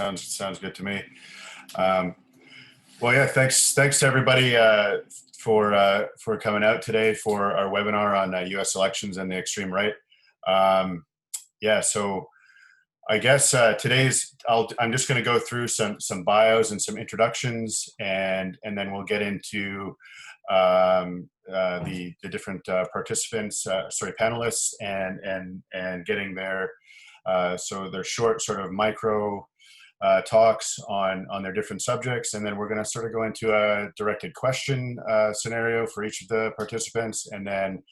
Sounds good to me. Um, well, yeah, thanks to everybody for coming out today for our webinar on U.S. elections and the extreme right. Yeah, so I guess I'm just going to go through some bios and some introductions, and then we'll get into the different participants, panelists, and getting their short sort of micro talks on their different subjects, and then we're going to sort of go into a directed question scenario for each of the participants, and then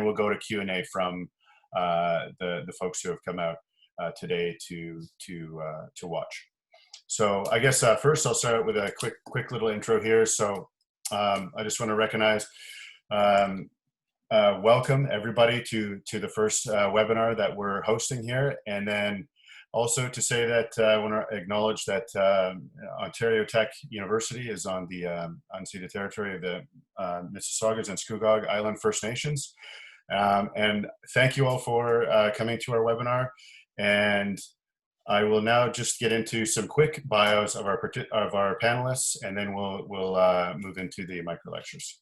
we'll go to Q&A from the folks who have come out today to watch. So I guess first I'll start with a quick little intro here. So I just want to recognize welcome everybody to the first webinar that we're hosting here, and then also to say that I want to acknowledge that Ontario Tech University is on the unceded territory of the Mississaugas and Scugog Island First Nations. And thank you all for coming to our webinar. And I will now just get into some quick bios of our panelists, and then we'll move into the micro lectures.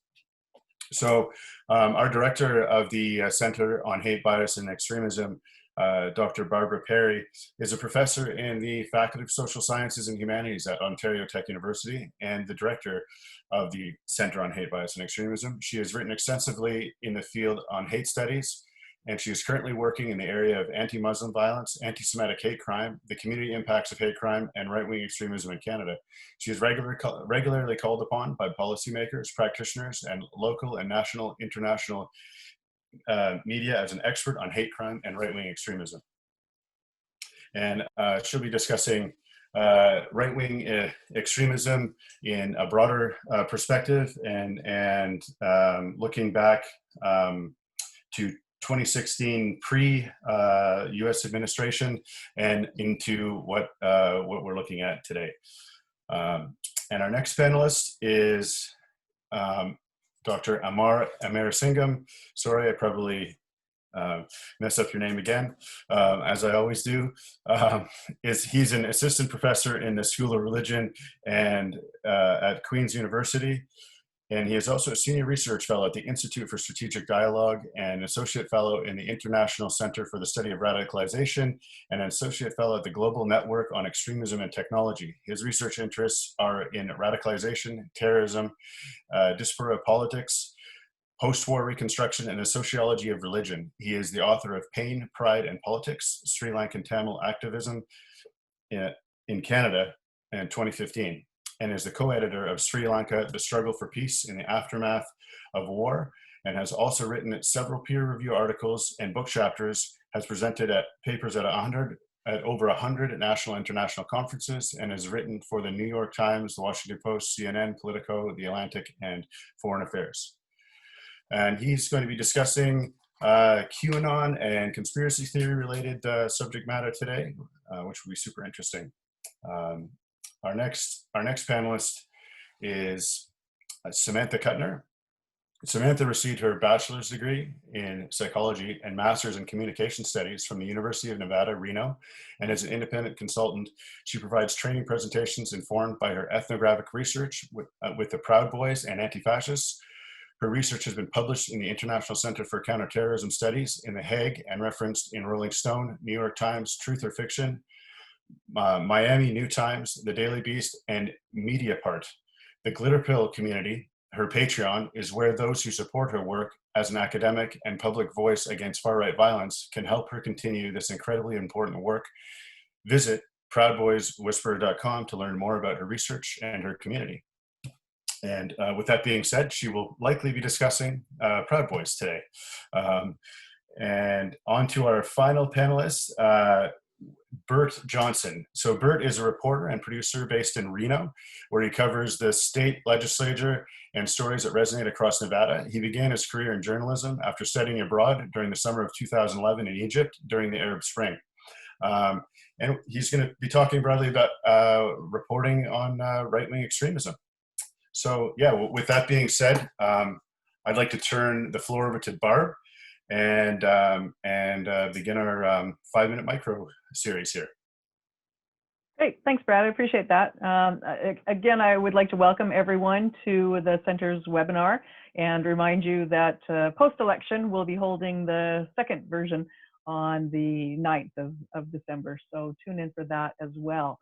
So our director of the Center on Hate, Bias, and Extremism, Dr. Barbara Perry, is a professor in the Faculty of Social Sciences and Humanities at Ontario Tech University and the director of the Center on Hate, Bias, and Extremism. She has written extensively in the field on hate studies, and she is currently working in the area of anti-Muslim violence, anti-Semitic hate crime, the community impacts of hate crime, and right-wing extremism in Canada. She is regularly called upon by policymakers, practitioners, and local and national, international media as an expert on hate crime and right-wing extremism. And she'll be discussing right-wing extremism in a broader perspective, and looking back to 2016 pre-U.S. administration and into what we're looking at today. And our next panelist is Dr. Amarnath Amarasingam. Sorry, I probably messed up your name again, as I always do. He's an assistant professor in the School of Religion and at Queen's University. And he is also a senior research fellow at the Institute for Strategic Dialogue and associate fellow in the International Center for the Study of Radicalization and an associate fellow at the Global Network on Extremism and Technology. His research interests are in radicalization, terrorism, diaspora politics, post-war reconstruction, and the sociology of religion. He is the author of Pain, Pride, and Politics, Sri Lankan Tamil Activism in Canada in 2015. And is the co-editor of Sri Lanka, The Struggle for Peace in the Aftermath of War, and has also written several peer-review articles and book chapters, has presented at papers at over 100 national and international conferences, and has written for the New York Times, the Washington Post, CNN, Politico, The Atlantic, and Foreign Affairs. And he's going to be discussing QAnon and conspiracy theory related subject matter today, which will be super interesting. Our next panelist is Samantha Kutner. Samantha received her bachelor's degree in psychology and master's in communication studies from the University of Nevada, Reno, and as an independent consultant, she provides training presentations informed by her ethnographic research with the Proud Boys and anti-fascists. Her research has been published in the International Center for Counterterrorism Studies in The Hague and referenced in Rolling Stone, New York Times, Truth or Fiction, Miami New Times, The Daily Beast, and Mediapart. The Glitter Pill community, her Patreon, is where those who support her work as an academic and public voice against far-right violence can help her continue this incredibly important work. Visit proudboyswhisperer.com to learn more about her research and her community. And with that being said, she will likely be discussing Proud Boys today. And on to our final panelist, Bert Johnson. So Bert is a reporter and producer based in Reno, where he covers the state legislature and stories that resonate across Nevada. He began his career in journalism after studying abroad during the summer of 2011 in Egypt during the Arab Spring. And he's going to be talking broadly about reporting on right-wing extremism. So yeah, with that being said, I'd like to turn the floor over to Barb and begin our 5-minute micro series here. Great, thanks, Brad. I appreciate that. Again, I would like to welcome everyone to the Center's webinar and remind you that post-election we'll be holding the second version on the 9th of December. So tune in for that as well.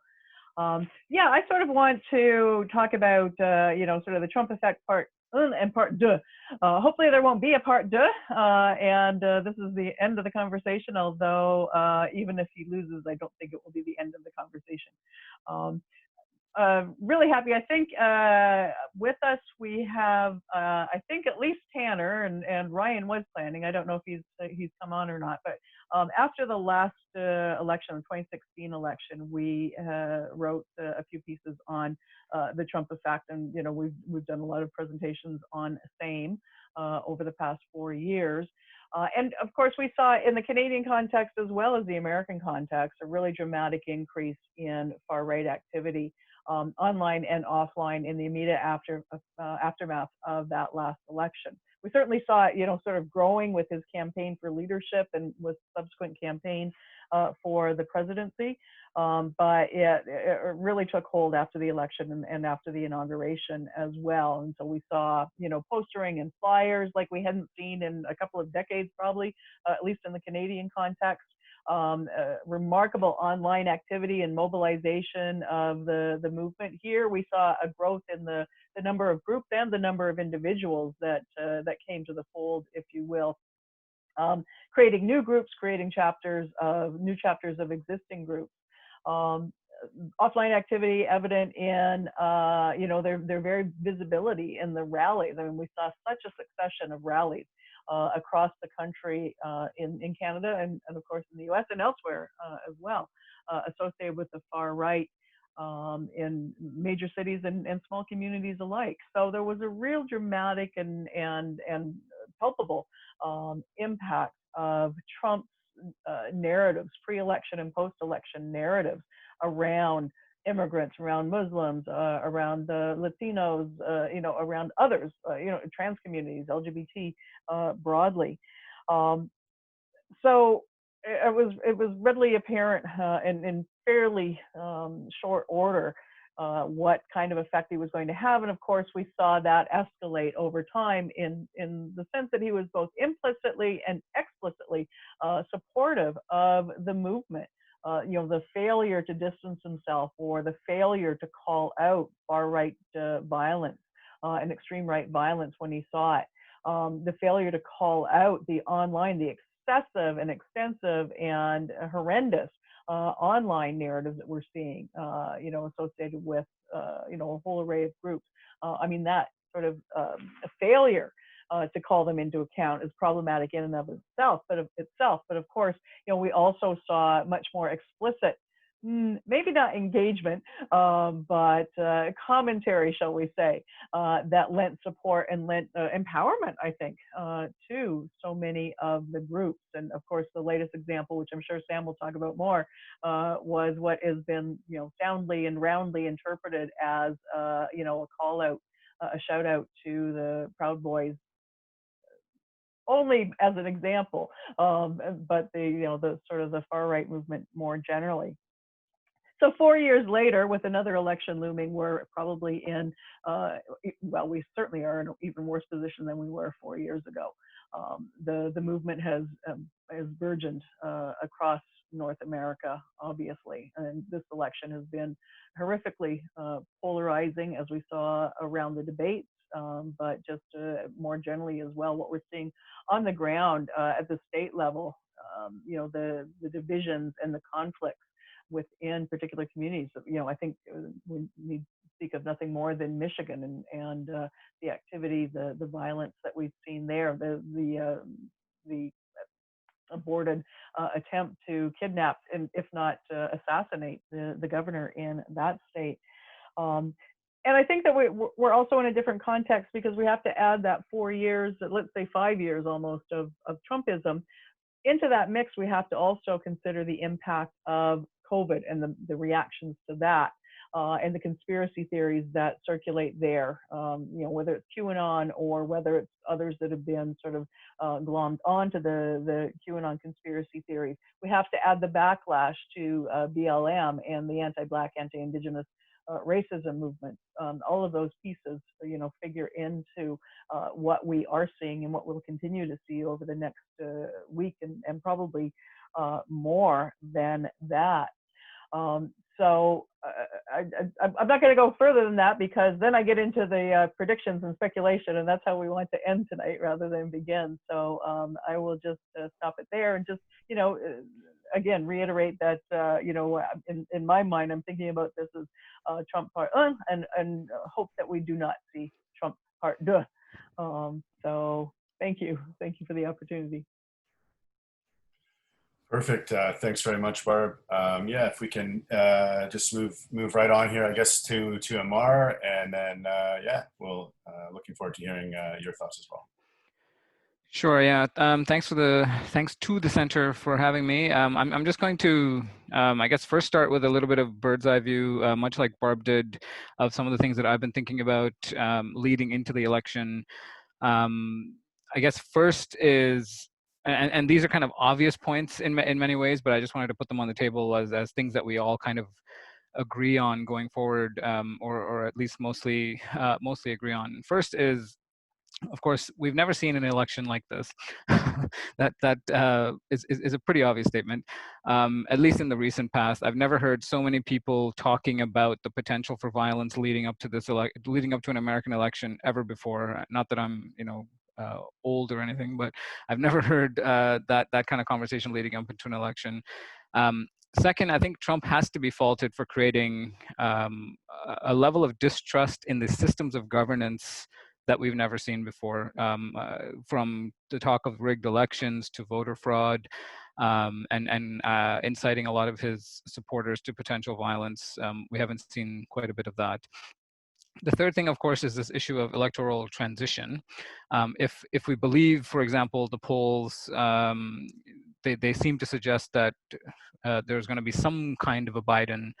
Yeah, I sort of want to talk about, sort of the Trump effect part and part deux. Hopefully there won't be a part deux, and this is the end of the conversation, although even if he loses, I don't think it will be the end of the conversation. Um, really happy. I think with us we have, I think at least Tanner and Ryan was planning. I don't know if he's come on or not, but after the last election, the 2016 election, we wrote a few pieces on the Trump effect, and we've done a lot of presentations on same over the past 4 years. And of course, we saw in the Canadian context as well as the American context a really dramatic increase in far-right activity, online and offline, in the immediate aftermath of that last election. We certainly saw it, sort of growing with his campaign for leadership and with subsequent campaign for the presidency. But it really took hold after the election and after the inauguration as well. And so we saw, postering and flyers like we hadn't seen in a couple of decades, probably, at least in the Canadian context. Remarkable online activity and mobilization of the movement. Here we saw a growth in the number of groups and the number of individuals that came to the fold, if you will. Creating new groups, creating new chapters of existing groups. Offline activity evident in their very visibility in the rallies. I mean, we saw such a succession of rallies across the country, in Canada and of course in the US and elsewhere as well, associated with the far right in major cities and small communities alike. So there was a real dramatic and palpable impact of Trump's narratives, pre-election and post-election narratives around immigrants, around Muslims, around the Latinos, around others, trans communities, LGBT broadly. So it was readily apparent in fairly short order what kind of effect he was going to have. And of course, we saw that escalate over time in the sense that he was both implicitly and explicitly supportive of the movement. The failure to distance himself or the failure to call out far-right violence and extreme right violence when he saw it. The failure to call out the excessive and extensive and horrendous online narratives that we're seeing, associated with, a whole array of groups. That sort of a failure to call them into account is problematic in and of itself. But of course, we also saw much more explicit, maybe not engagement, but commentary, shall we say, that lent support and lent empowerment, I think, to so many of the groups. And of course, the latest example, which I'm sure Sam will talk about more, was what has been, soundly and roundly interpreted as, a call out, a shout out to the Proud Boys, only as an example, but the sort of the far right movement more generally. So 4 years later, with another election looming, we're probably in, we certainly are in an even worse position than we were 4 years ago. The movement has burgeoned across North America, obviously, and this election has been horrifically polarizing, as we saw around the debates, but just more generally as well, what we're seeing on the ground at the state level, the divisions and the conflicts within particular communities. I think we need to speak of nothing more than Michigan and the activity, the violence that we've seen there, the aborted attempt to kidnap and if not assassinate the governor in that state. And I think that we're also in a different context because we have to add that 4 years, let's say 5 years almost of Trumpism. Into that mix, we have to also consider the impact of COVID and the reactions to that. and the conspiracy theories that circulate there, whether it's QAnon or whether it's others that have been sort of glommed onto the QAnon conspiracy theories. We have to add the backlash to BLM and the anti-Black, anti-Indigenous racism movement. All of those pieces, figure into what we are seeing and what we'll continue to see over the next week and probably more than that. So I'm not going to go further than that, because then I get into the predictions and speculation, and that's how we want to end tonight rather than begin. So I will just stop it there and just, again, reiterate that, in my mind, I'm thinking about this as Trump part 1 and hope that we do not see Trump part 2. So thank you. Thank you for the opportunity. Perfect. Thanks very much, Barb. Yeah, if we can just move right on here, I guess, to Amar, and then yeah, we'll looking forward to hearing your thoughts as well. Sure. Yeah. Thanks to the center for having me. I'm just going to, I guess, first start with a little bit of bird's eye view, much like Barb did, of some of the things that I've been thinking about leading into the election. I guess first is, and these are kind of obvious points in many ways, but I just wanted to put them on the table as things that we all kind of agree on going forward, or at least mostly agree on. First is, of course, we've never seen an election like this. that is a pretty obvious statement, at least in the recent past. I've never heard so many people talking about the potential for violence leading up to an American election ever before. Not that I'm, old or anything, but I've never heard that kind of conversation leading up into an election. Second, I think Trump has to be faulted for creating a level of distrust in the systems of governance that we've never seen before, from the talk of rigged elections to voter fraud, and inciting a lot of his supporters to potential violence. We haven't seen quite a bit of that. The third thing, of course, is this issue of electoral transition. If we believe, for example, the polls, they seem to suggest that there's going to be some kind of a Biden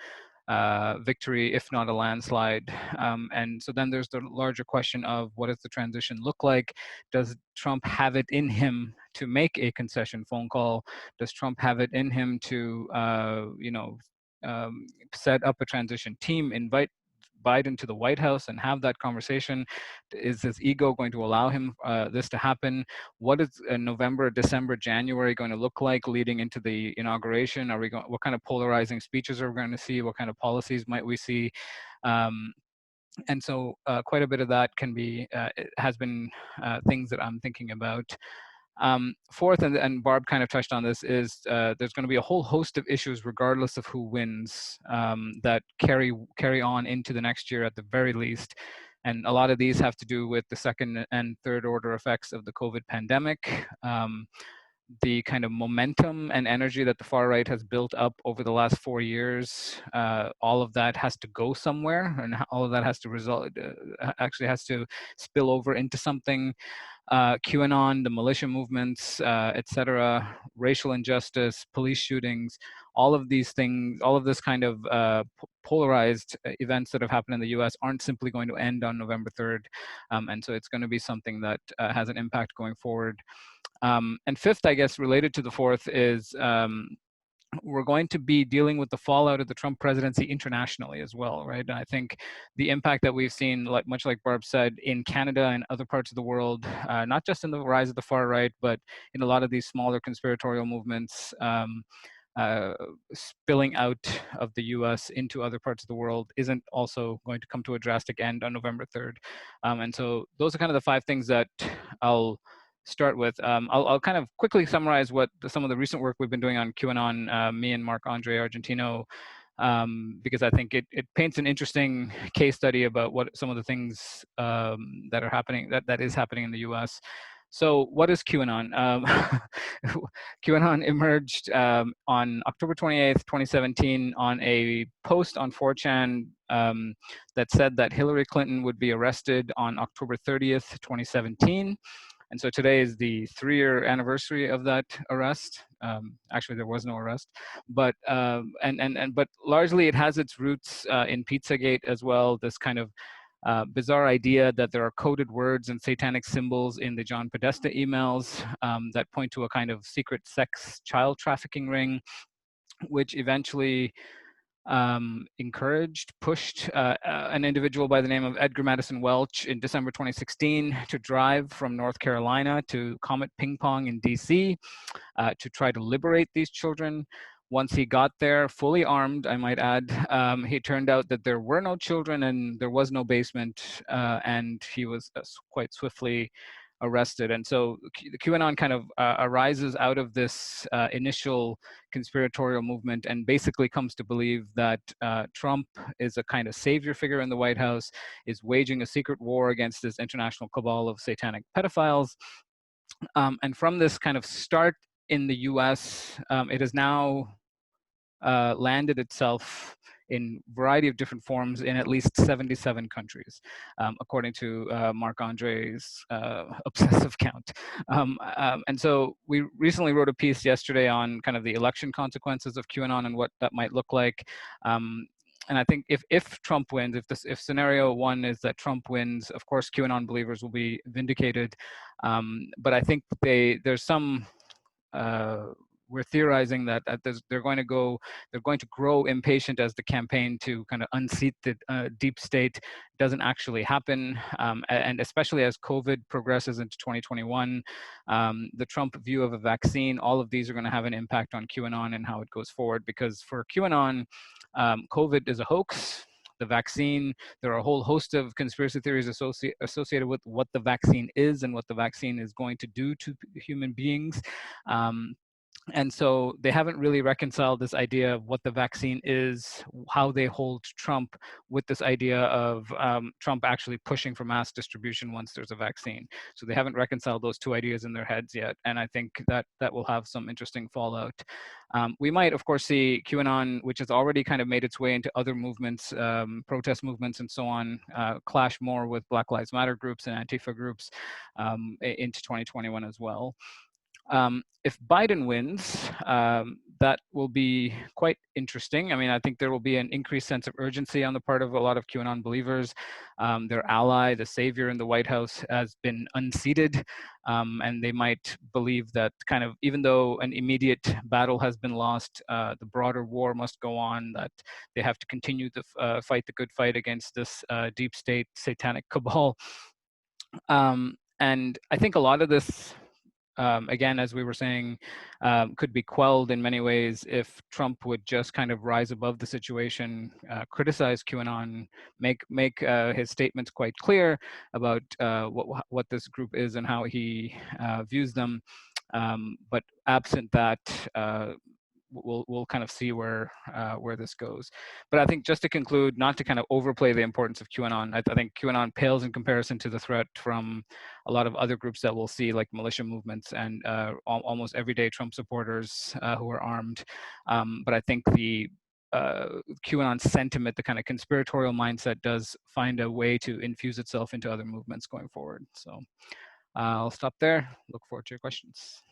victory, if not a landslide. And so then there's the larger question of, what does the transition look like? Does Trump have it in him to make a concession phone call? Does Trump have it in him to, set up a transition team, invite Biden to the White House and have that conversation? Is his ego going to allow him this to happen? What is November, December, January going to look like leading into the inauguration? What kind of polarizing speeches are we going to see? What kind of policies might we see? And so quite a bit of that has been things that I'm thinking about. Fourth, and Barb kind of touched on this, is there's going to be a whole host of issues, regardless of who wins, that carry on into the next year at the very least. And a lot of these have to do with the second and third order effects of the COVID pandemic, the kind of momentum and energy that the far right has built up over the last 4 years. All of that has to go somewhere, and all of that has to spill over into something. QAnon, the militia movements, etc., racial injustice, police shootings, all of these things, all of this kind of polarized events that have happened in the US aren't simply going to end on November 3rd. And so it's going to be something that has an impact going forward. And fifth, I guess, related to the fourth, is we're going to be dealing with the fallout of the Trump presidency internationally as well, right? And I think the impact that we've seen, much like Barb said, in Canada and other parts of the world, not just in the rise of the far right, but in a lot of these smaller conspiratorial movements, spilling out of the US into other parts of the world, isn't also going to come to a drastic end on November 3rd. And so those are kind of the 5 things that I'll start with. I'll kind of quickly summarize some of the recent work we've been doing on QAnon, me and Marc-Andre Argentino, because I think it paints an interesting case study about what some of the things that are happening, that is happening in the US. So what is QAnon? QAnon emerged on October 28th, 2017, on a post on 4chan that said that Hillary Clinton would be arrested on October 30th, 2017. And so today is the 3-year anniversary of that arrest. Actually, there was no arrest, but but largely it has its roots in Pizzagate as well. This kind of bizarre idea that there are coded words and satanic symbols in the John Podesta emails that point to a kind of secret sex child trafficking ring, which eventually pushed an individual by the name of Edgar Madison Welch in December 2016 to drive from North Carolina to Comet Ping Pong in DC to try to liberate these children. Once he got there, fully armed, I might add, he turned out that there were no children and there was no basement, and he was quite swiftly arrested. And so the QAnon kind of arises out of this initial conspiratorial movement and basically comes to believe that Trump is a kind of savior figure in the White House, is waging a secret war against this international cabal of satanic pedophiles. And from this kind of start in the US, it has now landed itself in a variety of different forms in at least 77 countries, according to Marc-André's obsessive count. And so we recently wrote a piece yesterday on kind of the election consequences of QAnon and what that might look like. And I think if Trump wins, if scenario one is that Trump wins, of course QAnon believers will be vindicated. But I think there's some we're theorizing that they're going to grow impatient as the campaign to kind of unseat the deep state doesn't actually happen. And especially as COVID progresses into 2021, the Trump view of a vaccine, all of these are going to have an impact on QAnon and how it goes forward. Because for QAnon, COVID is a hoax. The vaccine, there are a whole host of conspiracy theories associated with what the vaccine is and what the vaccine is going to do to human beings. And so they haven't really reconciled this idea of what the vaccine is, how they hold Trump with this idea of Trump actually pushing for mass distribution once there's a vaccine. So they haven't reconciled those two ideas in their heads yet. And I think that will have some interesting fallout. We might, of course, see QAnon, which has already kind of made its way into other movements, protest movements and so on, clash more with Black Lives Matter groups and Antifa groups into 2021 as well. If Biden wins, that will be quite interesting. I mean, I think there will be an increased sense of urgency on the part of a lot of QAnon believers. Their ally, the savior in the White House, has been unseated, and they might believe that kind of, even though an immediate battle has been lost, the broader war must go on, that they have to continue to fight the good fight against this deep state satanic cabal. And I think a lot of this, again, as we were saying, could be quelled in many ways if Trump would just kind of rise above the situation, criticize QAnon, make his statements quite clear about what this group is and how he views them. But absent that, we'll kind of see where this goes. But I think just to conclude, not to kind of overplay the importance of QAnon, I think QAnon pales in comparison to the threat from a lot of other groups that we'll see, like militia movements and almost everyday Trump supporters who are armed. But I think the QAnon sentiment, the kind of conspiratorial mindset, does find a way to infuse itself into other movements going forward. So I'll stop there. Look forward to your questions.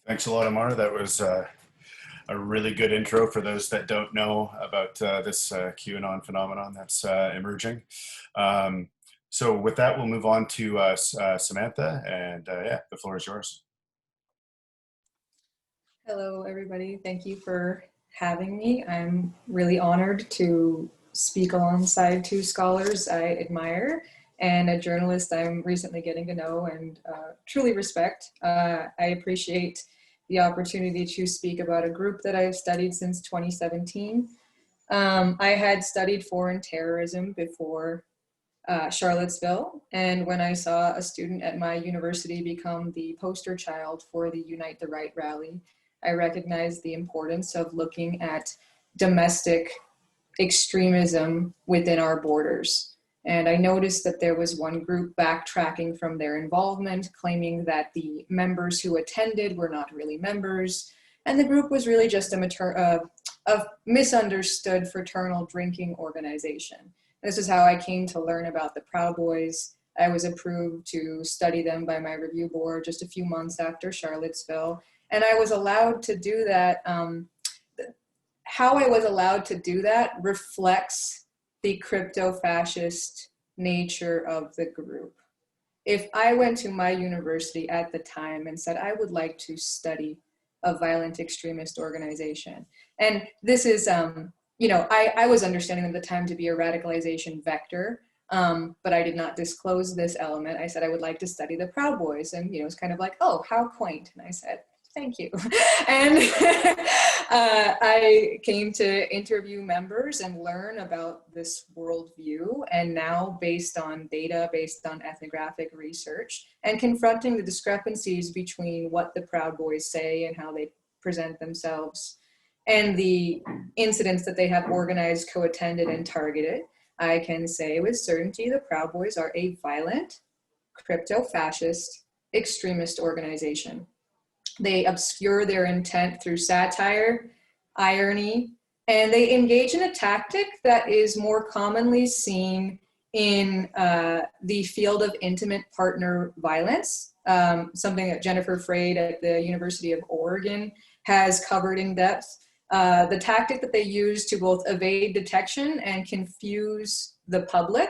Thanks a lot, Amar. That was a really good intro for those that don't know about this QAnon phenomenon that's emerging. So with that, we'll move on to Samantha, and yeah, the floor is yours. Hello, everybody. Thank you for having me. I'm really honored to speak alongside two scholars I admire and a journalist I'm recently getting to know and truly respect. I appreciate the opportunity to speak about a group that I've studied since 2017. I had studied foreign terrorism before Charlottesville, and when I saw a student at my university become the poster child for the Unite the Right rally, I recognized the importance of looking at domestic extremism within our borders. And I noticed that there was one group backtracking from their involvement, claiming that the members who attended were not really members. And the group was really just a misunderstood fraternal drinking organization. This is how I came to learn about the Proud Boys, I was approved to study them by my review board just a few months after Charlottesville. And I was allowed to do that. How I was allowed to do that reflects the crypto-fascist nature of the group. If I went to my university at the time and said, I would like to study a violent extremist organization, and this is, you know, I was understanding at the time to be a radicalization vector, but I did not disclose this element. I said I would like to study the Proud Boys, and, you know, it's kind of like, oh, how quaint. And I said, thank you. And I came to interview members and learn about this worldview. And now, based on data, based on ethnographic research, and confronting the discrepancies between what the Proud Boys say and how they present themselves, and the incidents that they have organized, co-attended, and targeted, I can say with certainty the Proud Boys are a violent, crypto-fascist, extremist organization. They obscure their intent through satire, irony, and they engage in a tactic that is more commonly seen in the field of intimate partner violence, something that Jennifer Freyd at the University of Oregon has covered in depth. The tactic that they use to both evade detection and confuse the public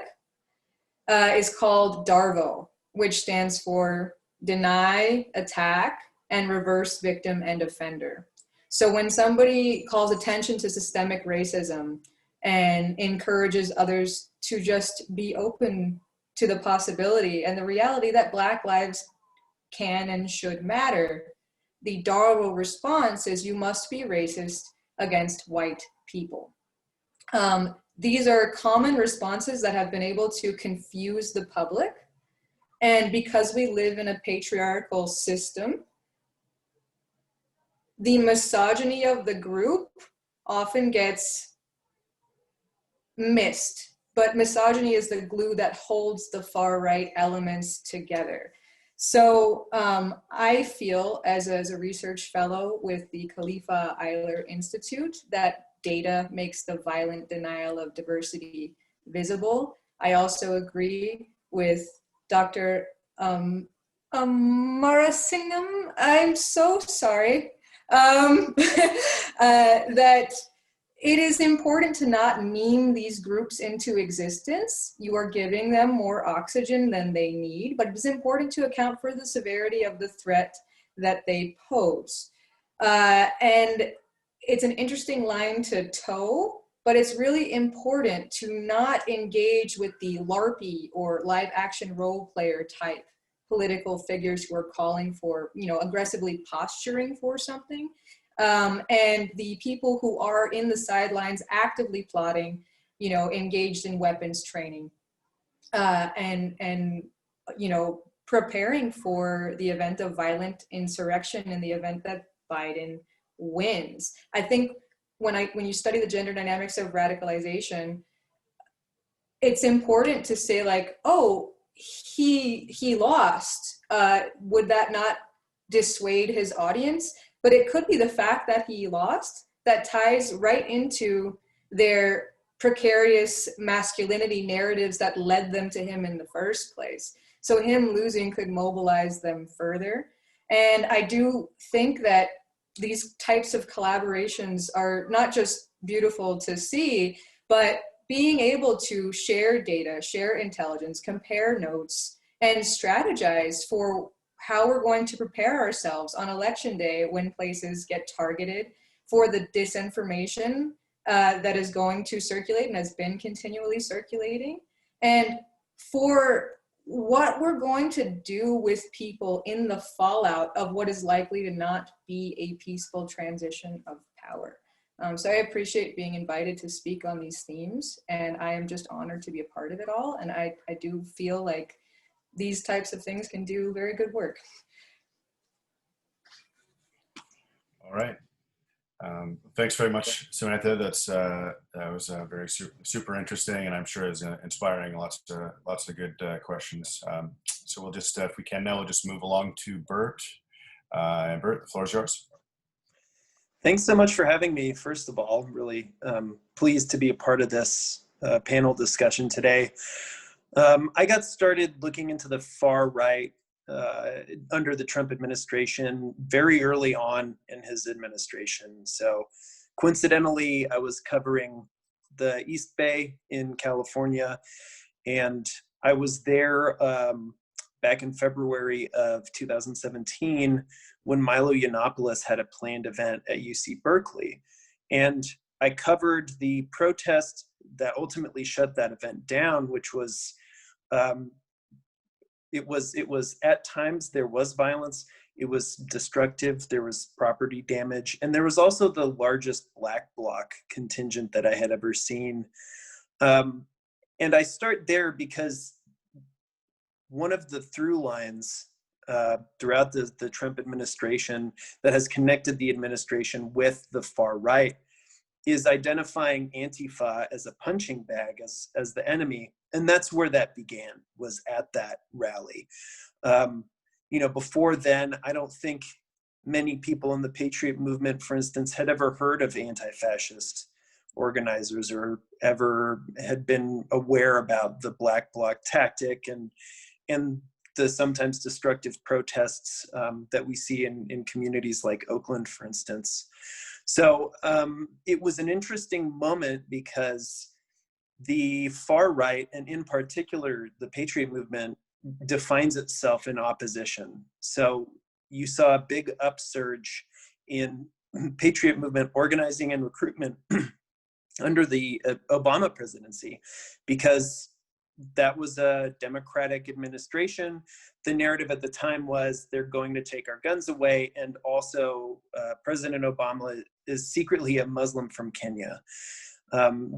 is called DARVO, which stands for deny, attack, and reverse victim and offender. So when somebody calls attention to systemic racism and encourages others to just be open to the possibility and the reality that Black lives can and should matter, the Darwin response is you must be racist against white people. These are common responses that have been able to confuse the public. And because we live in a patriarchal system, the misogyny of the group often gets missed, but misogyny is the glue that holds the far right elements together. So I feel as a research fellow with the Khalifa Eiler Institute that data makes the violent denial of diversity visible. I also agree with Dr. Amarasingam, I'm so sorry, that it is important to not meme these groups into existence. You are giving them more oxygen than they need, but it is important to account for the severity of the threat that they pose. And it's an interesting line to toe, but it's really important to not engage with the LARPy or live action role player type political figures who are calling for, you know, aggressively posturing for something. And the people who are in the sidelines actively plotting, you know, engaged in weapons training and you know, preparing for the event of violent insurrection in the event that Biden wins. I think when you study the gender dynamics of radicalization, it's important to say like, oh, he lost. Would that not dissuade his audience? But it could be the fact that he lost that ties right into their precarious masculinity narratives that led them to him in the first place. So him losing could mobilize them further. And I do think that these types of collaborations are not just beautiful to see, but being able to share data, share intelligence, compare notes, and strategize for how we're going to prepare ourselves on election day when places get targeted for the disinformation that is going to circulate and has been continually circulating, and for what we're going to do with people in the fallout of what is likely to not be a peaceful transition of power. So I appreciate being invited to speak on these themes, and I am just honored to be a part of it all. And I do feel like these types of things can do very good work. All right. Thanks very much, Samantha. That was very super interesting, and I'm sure is inspiring. Lots of good questions. So we'll just, if we can now, we'll just move along to Bert. And Bert, the floor is yours. Thanks so much for having me. First of all, really pleased to be a part of this panel discussion today. I got started looking into the far right under the Trump administration very early on in his administration. So coincidentally, I was covering the East Bay in California, and I was there back in February of 2017 when Milo Yiannopoulos had a planned event at UC Berkeley. And I covered the protest that ultimately shut that event down, which was it was at times there was violence, it was destructive, there was property damage, and there was also the largest Black Bloc contingent that I had ever seen. And I start there because one of the through lines throughout the Trump administration that has connected the administration with the far right is identifying Antifa as a punching bag, as the enemy. And that's where that began, was at that rally. Before then, I don't think many people in the Patriot movement, for instance, had ever heard of anti-fascist organizers or ever had been aware about the Black Bloc tactic and the sometimes destructive protests that we see in communities like Oakland, for instance. So it was an interesting moment because the far right, and in particular the Patriot movement, defines itself in opposition. So you saw a big upsurge in Patriot movement organizing and recruitment under the Obama presidency, because that was a Democratic administration. The narrative at the time was they're going to take our guns away, and also President Obama is secretly a Muslim from Kenya.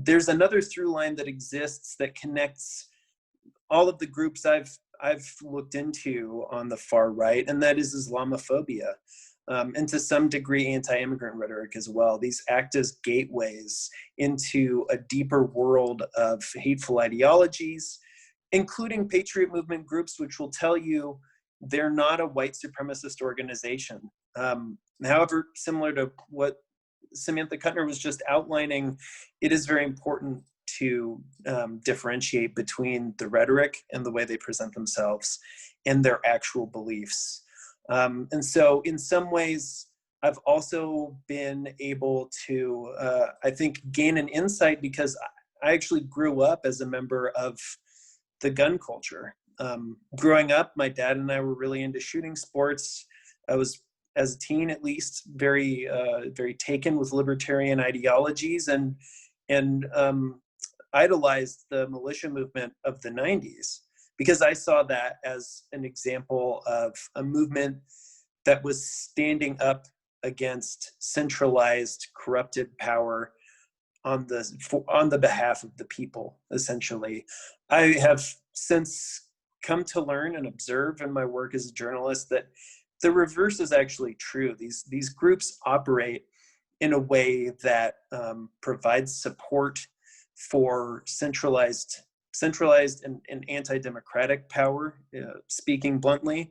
There's another through line that exists that connects all of the groups I've looked into on the far right, and that is Islamophobia. And to some degree, anti-immigrant rhetoric as well. These act as gateways into a deeper world of hateful ideologies, including Patriot movement groups, which will tell you they're not a white supremacist organization. However, similar to what Samantha Kutner was just outlining, it is very important to differentiate between the rhetoric and the way they present themselves and their actual beliefs. And so in some ways, I've also been able to, I think, gain an insight because I actually grew up as a member of the gun culture. Growing up, my dad and I were really into shooting sports. I was, as a teen at least, very taken with libertarian ideologies and idolized the militia movement of the 90s. Because I saw that as an example of a movement that was standing up against centralized, corrupted power on the behalf of the people, essentially. I have since come to learn and observe in my work as a journalist that the reverse is actually true. These groups operate in a way that provides support for centralized and anti-democratic power, speaking bluntly.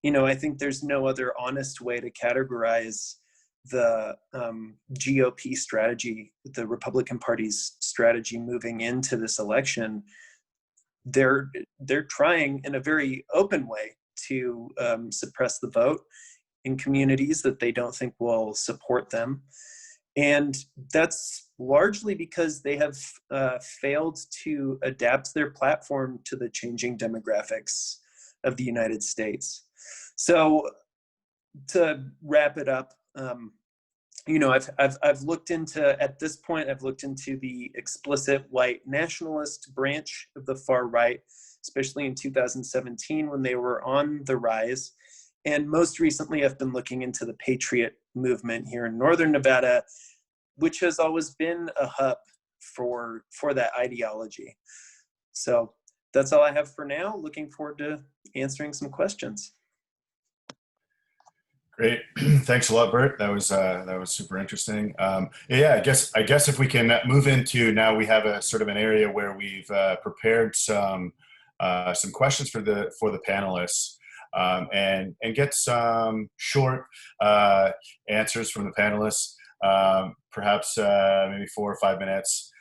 I think there's no other honest way to categorize the GOP strategy, the Republican Party's strategy moving into this election. They're trying in a very open way to suppress the vote in communities that they don't think will support them. And that's largely because they have failed to adapt their platform to the changing demographics of the United States. So to wrap it up, I've looked into, at this point, I've looked into the explicit white nationalist branch of the far right, especially in 2017 when they were on the rise. And most recently, I've been looking into the Patriot movement here in Northern Nevada, which has always been a hub for that ideology. So that's all I have for now. Looking forward to answering some questions. Great, thanks a lot, Bert. That was super interesting. Yeah, I guess if we can move into now, we have a sort of an area where we've prepared some questions for the panelists. And get some short answers from the panelists, perhaps maybe 4 or 5 minutes.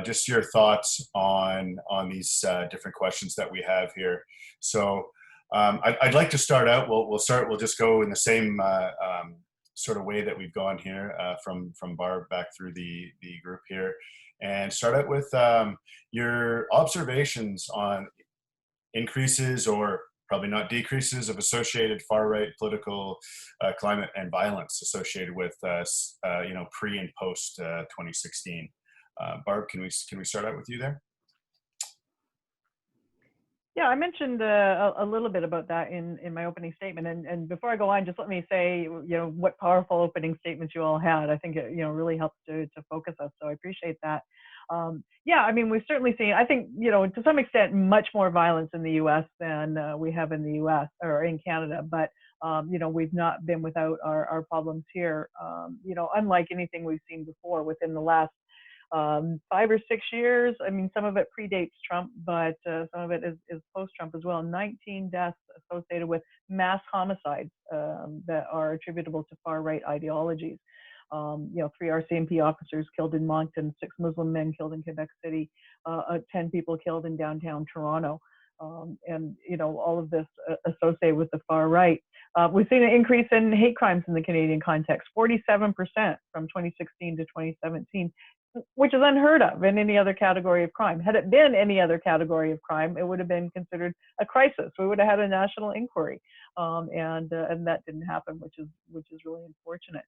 just your thoughts on these different questions that we have here. So I'd like to start out. We'll just go in the same sort of way that we've gone here from Barb back through the group here, and start out with your observations on increases or probably not decreases of associated far-right political climate and violence associated with pre and post 2016. Barb, can we start out with you there? Yeah, I mentioned a little bit about that in my opening statement. And before I go on, just let me say, what powerful opening statements you all had. I think it, really helps to focus us. So I appreciate that. Yeah, I mean, we've certainly seen, I think, to some extent, much more violence in the U.S. than we have in the U.S. or in Canada. But, we've not been without our problems here, unlike anything we've seen before within the last 5 or 6 years. I mean, some of it predates Trump, but some of it is post-Trump as well. 19 deaths associated with mass homicides that are attributable to far-right ideologies. 3 RCMP officers killed in Moncton, 6 Muslim men killed in Quebec City, 10 people killed in downtown Toronto. And all of this associated with the far right. We've seen an increase in hate crimes in the Canadian context, 47% from 2016 to 2017, which is unheard of in any other category of crime. Had it been any other category of crime, it would have been considered a crisis. We would have had a national inquiry, and that didn't happen, which is really unfortunate.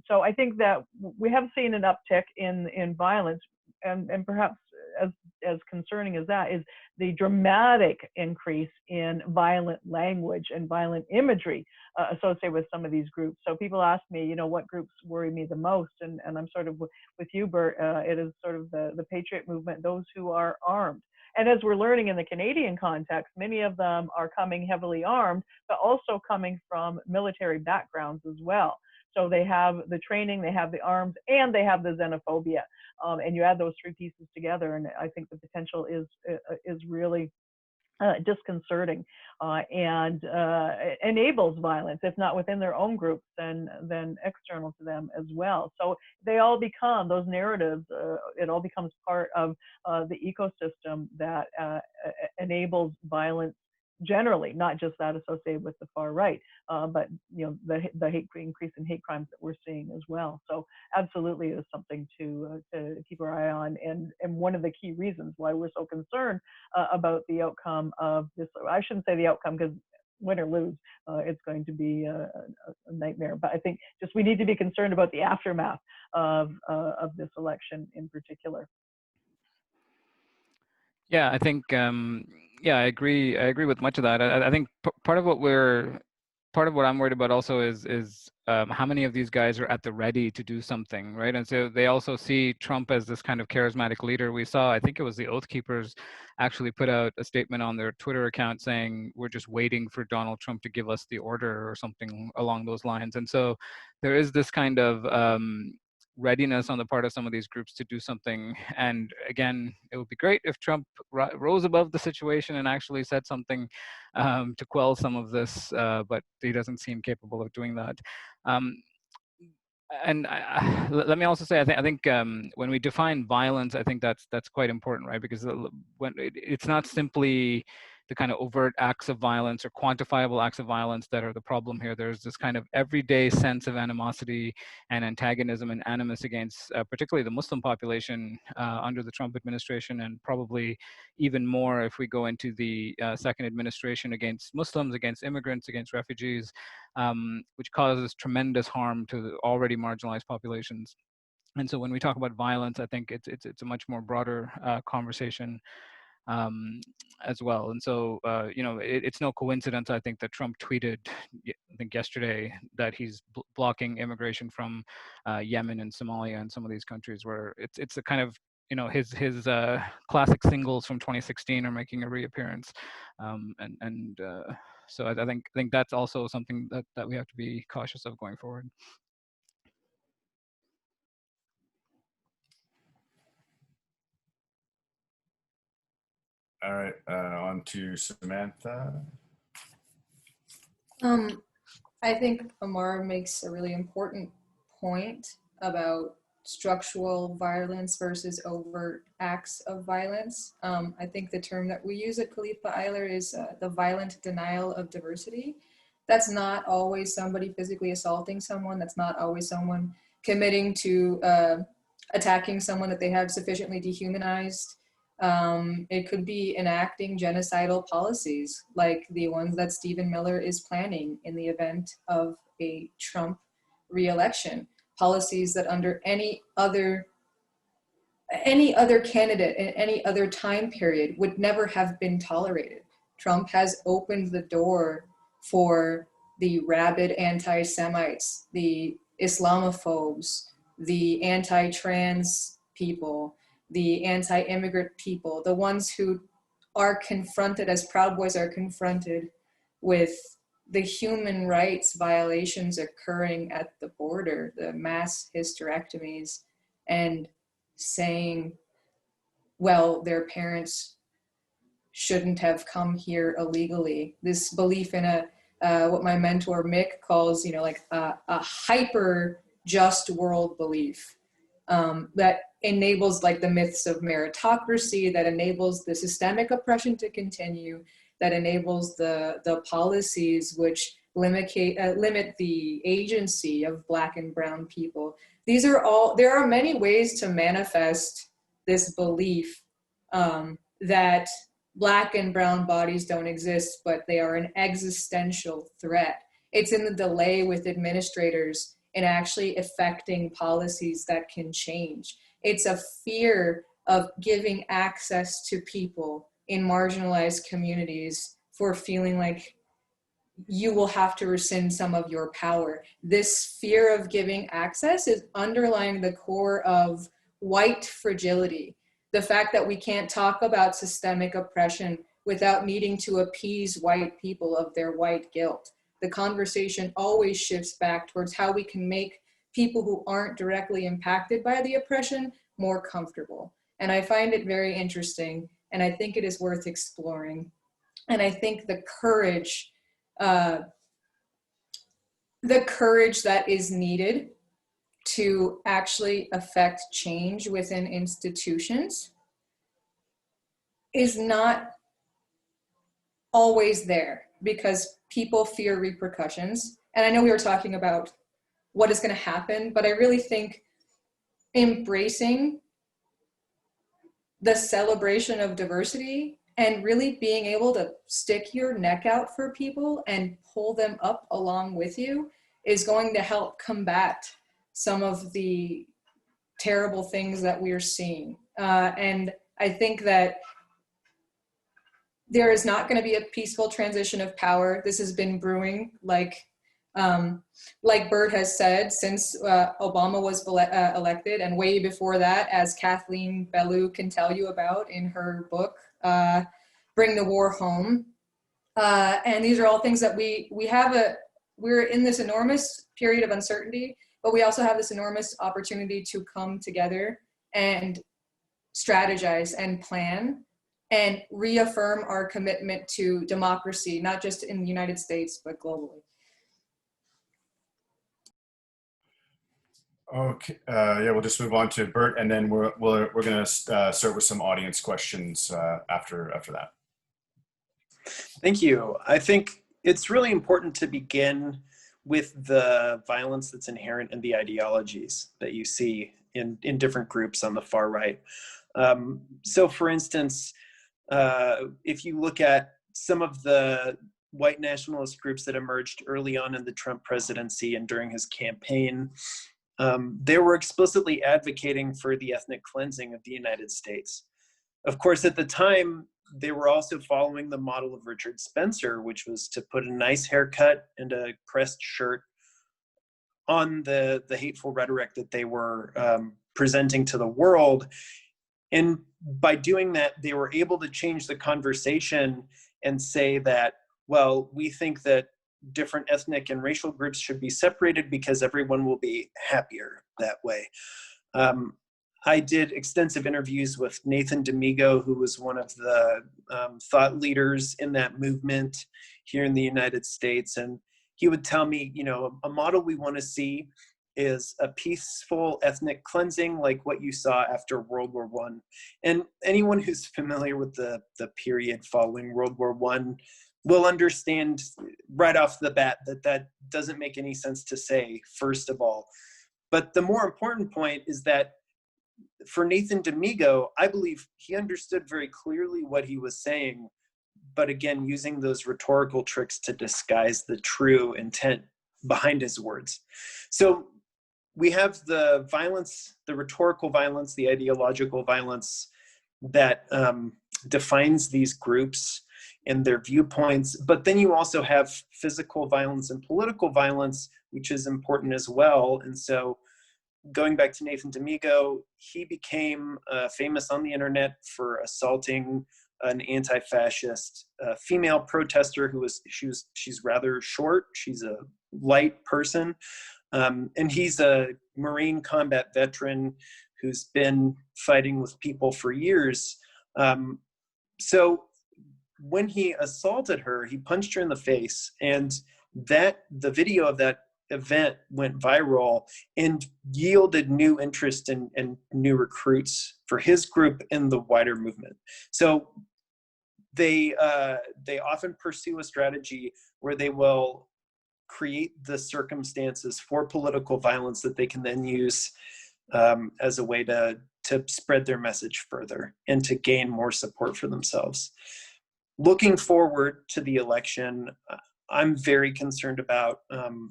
So I think that we have seen an uptick in violence, and perhaps as concerning as that is the dramatic increase in violent language and violent imagery associated with some of these groups. So people ask me, what groups worry me the most, and I'm sort of with you, Bert. It is sort of the Patriot movement, those who are armed. And as we're learning in the Canadian context, many of them are coming heavily armed, but also coming from military backgrounds as well. So they have the training, they have the arms, and they have the xenophobia. And you add those 3 pieces together, and I think the potential is really disconcerting and enables violence, if not within their own groups, then external to them as well. So they all become, those narratives, it all becomes part of the ecosystem that enables violence generally, not just that associated with the far right, but the increase in hate crimes that we're seeing as well. So absolutely is something to keep our eye on, and one of the key reasons why we're so concerned about the outcome of this. I shouldn't say the outcome, because win or lose, it's going to be a nightmare. But I think just we need to be concerned about the aftermath of this election in particular. Yeah, I think I agree with much of that. I think part of what I'm worried about also is how many of these guys are at the ready to do something, right? And so they also see Trump as this kind of charismatic leader. We saw, I think it was the Oath Keepers, actually put out a statement on their Twitter account saying, we're just waiting for Donald Trump to give us the order, or something along those lines. And so there is this kind of readiness on the part of some of these groups to do something. And again, it would be great if Trump rose above the situation and actually said something to quell some of this, but he doesn't seem capable of doing that. And let me also say, I think when we define violence, I think that's quite important, right? Because when it's not simply the kind of overt acts of violence or quantifiable acts of violence that are the problem here. There's this kind of everyday sense of animosity and antagonism and animus against particularly the Muslim population under the Trump administration, and probably even more if we go into the second administration, against Muslims, against immigrants, against refugees, which causes tremendous harm to the already marginalized populations. And so when we talk about violence, I think it's a much more broader conversation as well. And so, it's no coincidence, I think, that Trump tweeted, I think yesterday, that he's blocking immigration from Yemen and Somalia and some of these countries where it's a kind of, his classic singles from 2016 are making a reappearance. So I think that's also something that we have to be cautious of going forward. All right, on to Samantha. I think Amara makes a really important point about structural violence versus overt acts of violence. I think the term that we use at Khalifa Eiler is the violent denial of diversity. That's not always somebody physically assaulting someone. That's not always someone committing to attacking someone that they have sufficiently dehumanized. It could be enacting genocidal policies like the ones that Stephen Miller is planning in the event of a Trump re-election. Policies that under any other candidate in any other time period would never have been tolerated. Trump has opened the door for the rabid anti-Semites, the Islamophobes, the anti-trans people, the anti-immigrant people, the ones who are confronted, as Proud Boys are confronted with the human rights violations occurring at the border, the mass hysterectomies, and saying, well, their parents shouldn't have come here illegally. This belief in what my mentor Mick calls, like a hyper just world belief that enables like the myths of meritocracy, that enables the systemic oppression to continue, that enables the policies which limit the agency of Black and brown people. There are many ways to manifest this belief that Black and brown bodies don't exist, but they are an existential threat. It's in the delay with administrators in actually effecting policies that can change. It's a fear of giving access to people in marginalized communities for feeling like you will have to rescind some of your power. This fear of giving access is underlying the core of white fragility. The fact that we can't talk about systemic oppression without needing to appease white people of their white guilt. The conversation always shifts back towards how we can make people who aren't directly impacted by the oppression more comfortable. And I find it very interesting, and I think it is worth exploring. And I think the courage that is needed to actually affect change within institutions is not always there because people fear repercussions. And I know we were talking about what is going to happen, but I really think embracing the celebration of diversity and really being able to stick your neck out for people and pull them up along with you is going to help combat some of the terrible things that we're seeing. And I think that there is not going to be a peaceful transition of power. This has been brewing, like Bert has said, since Obama was elected, and way before that, as Kathleen Belew can tell you about in her book, Bring the War Home. And these are all things that we're in this enormous period of uncertainty, but we also have this enormous opportunity to come together and strategize and plan and reaffirm our commitment to democracy, not just in the United States, but globally. Okay, yeah, we'll just move on to Bert, and then we're going to start with some audience questions after that. Thank you. I think it's really important to begin with the violence that's inherent in the ideologies that you see in different groups on the far right. So for instance, if you look at some of the white nationalist groups that emerged early on in the Trump presidency and during his campaign, they were explicitly advocating for the ethnic cleansing of the United States. Of course, at the time, they were also following the model of Richard Spencer, which was to put a nice haircut and a pressed shirt on the hateful rhetoric that they were presenting to the world. And by doing that, they were able to change the conversation and say that, well, we think that different ethnic and racial groups should be separated because everyone will be happier that way. I did extensive interviews with Nathan D'Amigo, who was one of the thought leaders in that movement here in the United States. And he would tell me, a model we want to see is a peaceful ethnic cleansing like what you saw after World War I. And anyone who's familiar with the period following World War I will understand right off the bat that that doesn't make any sense to say, first of all. But the more important point is that for Nathan D'Amico, I believe he understood very clearly what he was saying, but again, using those rhetorical tricks to disguise the true intent behind his words. So we have the violence, the rhetorical violence, the ideological violence that defines these groups and their viewpoints. But then you also have physical violence and political violence, which is important as well. And so going back to Nathan D'Amico, he became famous on the internet for assaulting an anti-fascist female protester who she's rather short. She's a light person. And he's a Marine combat veteran who's been fighting with people for years. So when he assaulted her, he punched her in the face, and the video of that event went viral and yielded new interest and new recruits for his group in the wider movement. So they often pursue a strategy where they will create the circumstances for political violence that they can then use as a way to spread their message further and to gain more support for themselves. Looking forward to the election, I'm very concerned about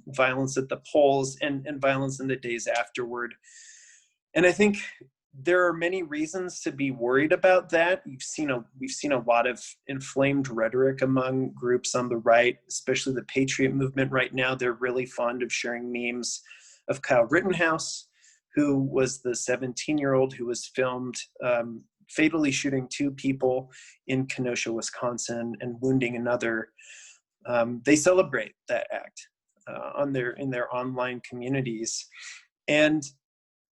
violence at the polls and violence in the days afterward. And I think there are many reasons to be worried about that. We've seen a lot of inflamed rhetoric among groups on the right, especially the Patriot movement right now. They're really fond of sharing memes of Kyle Rittenhouse, who was the 17-year-old who was filmed fatally shooting 2 people in Kenosha, Wisconsin, and wounding another. They celebrate that act in their online communities. And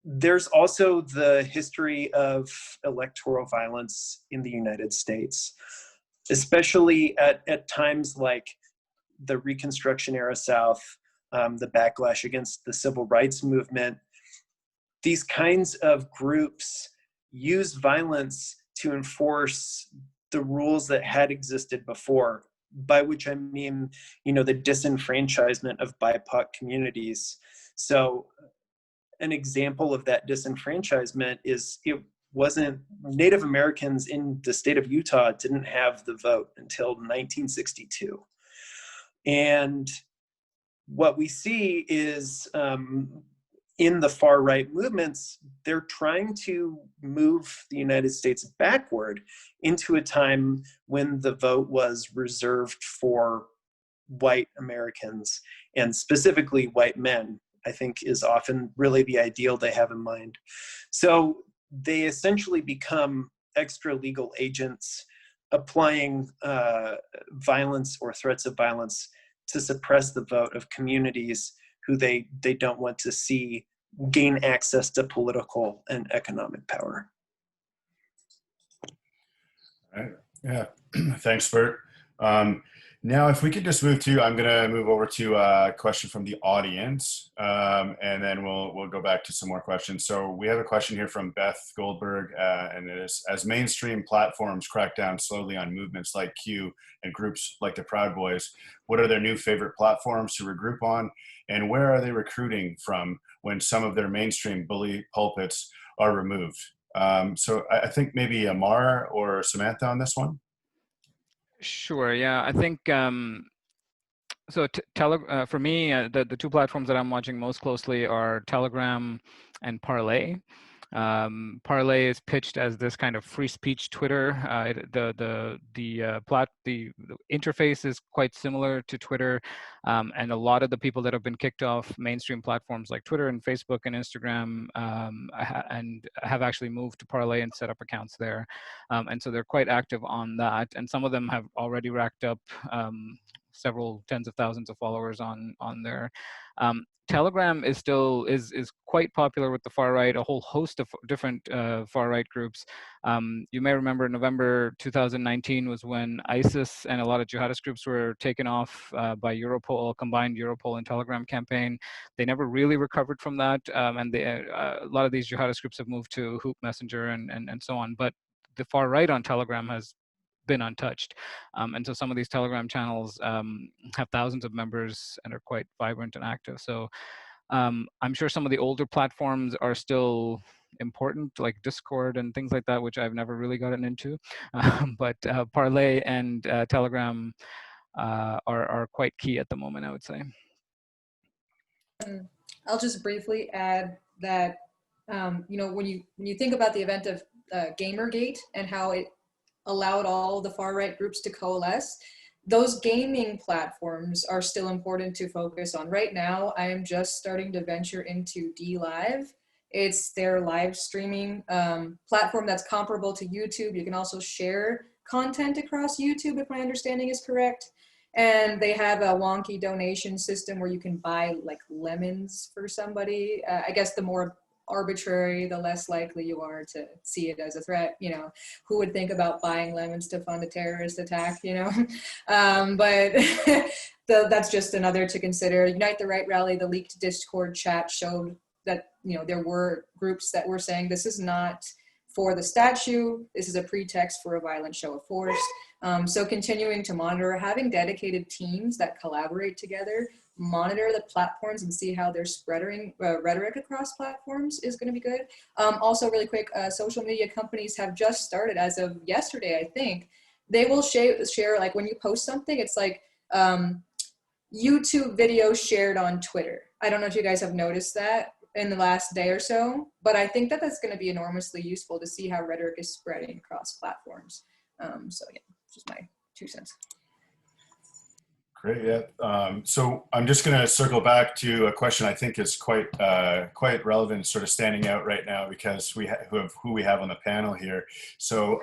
there's also the history of electoral violence in the United States, especially at times like the Reconstruction era South, the backlash against the civil rights movement. These kinds of groups use violence to enforce the rules that had existed before, by which I mean, the disenfranchisement of BIPOC communities. So an example of that disenfranchisement is Native Americans in the state of Utah didn't have the vote until 1962. And what we see is in the far right movements, they're trying to move the United States backward into a time when the vote was reserved for white Americans, and specifically white men, I think is often really the ideal they have in mind. So they essentially become extra legal agents applying violence or threats of violence to suppress the vote of communities who they don't want to see gain access to political and economic power. All right. Yeah. Thanks, Bert. Now, if we could just I'm going to move over to a question from the audience, and then we'll go back to some more questions. So we have a question here from Beth Goldberg, and it is, as mainstream platforms crack down slowly on movements like Q and groups like the Proud Boys, what are their new favorite platforms to regroup on, and where are they recruiting from when some of their mainstream bully pulpits are removed? So I think maybe Amar or Samantha on this one. Sure. Yeah, I think so. For me, the 2 platforms that I'm watching most closely are Telegram and Parlay. Parlay is pitched as this kind of free speech Twitter. The interface is quite similar to Twitter, and a lot of the people that have been kicked off mainstream platforms like Twitter and Facebook and Instagram and have actually moved to Parlay and set up accounts there, and so they're quite active on that. And some of them have already racked up several tens of thousands of followers on there. Telegram is still is quite popular with the far right, a whole host of different far right groups. You may remember November 2019 was when ISIS and a lot of jihadist groups were taken off by Europol, combined Europol and Telegram campaign. They never really recovered from that, and a lot of these jihadist groups have moved to Hoop Messenger and so on. But the far right on Telegram has been untouched. And so some of these Telegram channels have thousands of members and are quite vibrant and active. So I'm sure some of the older platforms are still important, like Discord and things like that, which I've never really gotten into. But Parler and Telegram are quite key at the moment, I would say. I'll just briefly add that, you know, when you think about the event of Gamergate and how it allowed all the far right groups to coalesce, those gaming platforms are still important to focus on. Right now, I am just starting to venture into DLive. It's their live streaming platform that's comparable to YouTube. You can also share content across YouTube, if my understanding is correct. And they have a wonky donation system where you can buy like lemons for somebody. I guess the more arbitrary, the less likely you are to see it as a threat. You know, who would think about buying lemons to fund a terrorist attack, you know? But that's just another to consider. Unite the Right rally, the leaked Discord chat showed that, you know, there were groups that were saying this is not for the statue, this is a pretext for a violent show of force. So continuing to monitor, having dedicated teams that collaborate together, monitor the platforms and see how they're spreading rhetoric across platforms is going to be good. Also really quick, social media companies have just started as of yesterday, I think. They will share like when you post something, it's like YouTube video shared on Twitter. I don't know if you guys have noticed that in the last day or so, but I think that that's going to be enormously useful to see how rhetoric is spreading across platforms. So yeah, just my 2 cents. Great, yeah. So I'm just going to circle back to a question I think is quite relevant, sort of standing out right now because who we have on the panel here. So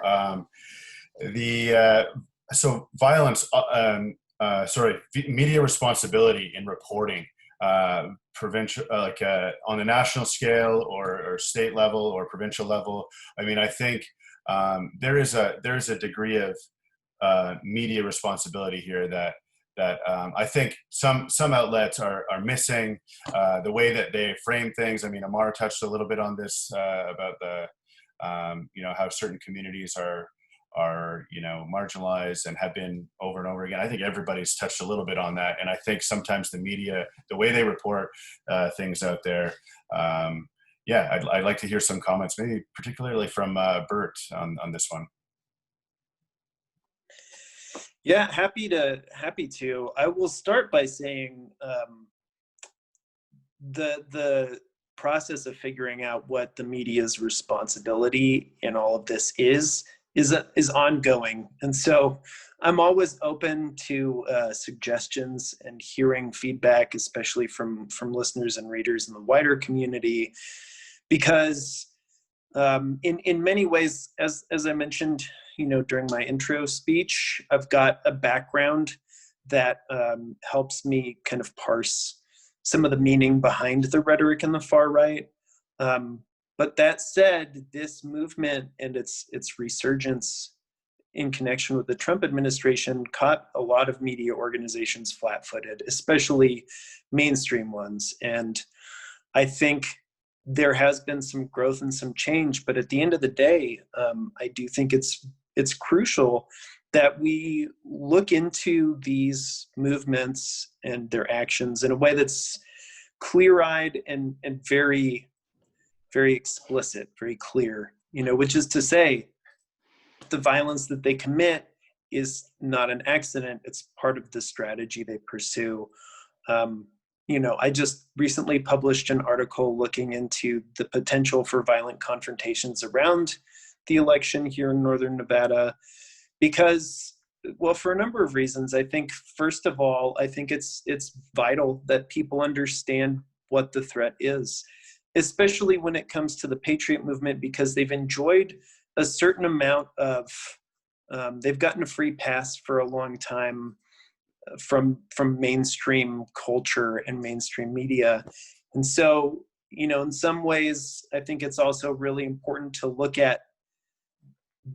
violence, media responsibility in reporting, provincial, on the national scale or state level or provincial level. I mean, I think there is a degree of media responsibility here that I think some outlets are missing, the way that they frame things. I mean, Amar touched a little bit on this about the how certain communities are marginalized and have been over and over again. I think everybody's touched a little bit on that, and I think sometimes the media, the way they report things out there. I'd like to hear some comments, maybe particularly from Bert on this one. Yeah, happy to. I will start by saying the process of figuring out what the media's responsibility in all of this is ongoing, and so I'm always open to suggestions and hearing feedback, especially from listeners and readers in the wider community, because in many ways, as I mentioned, during my intro speech, I've got a background that helps me kind of parse some of the meaning behind the rhetoric in the far right. But that said, this movement and its resurgence in connection with the Trump administration caught a lot of media organizations flat-footed, especially mainstream ones. And I think there has been some growth and some change, but at the end of the day, I do think it's crucial that we look into these movements and their actions in a way that's clear-eyed and very, very explicit, very clear, which is to say the violence that they commit is not an accident. It's part of the strategy they pursue. I just recently published an article looking into the potential for violent confrontations around the election here in Northern Nevada, because, well, for a number of reasons. I think, first of all, I think it's vital that people understand what the threat is, especially when it comes to the Patriot movement, because they've enjoyed a certain amount of, they've gotten a free pass for a long time from mainstream culture and mainstream media. And so, you know, in some ways, I think it's also really important to look at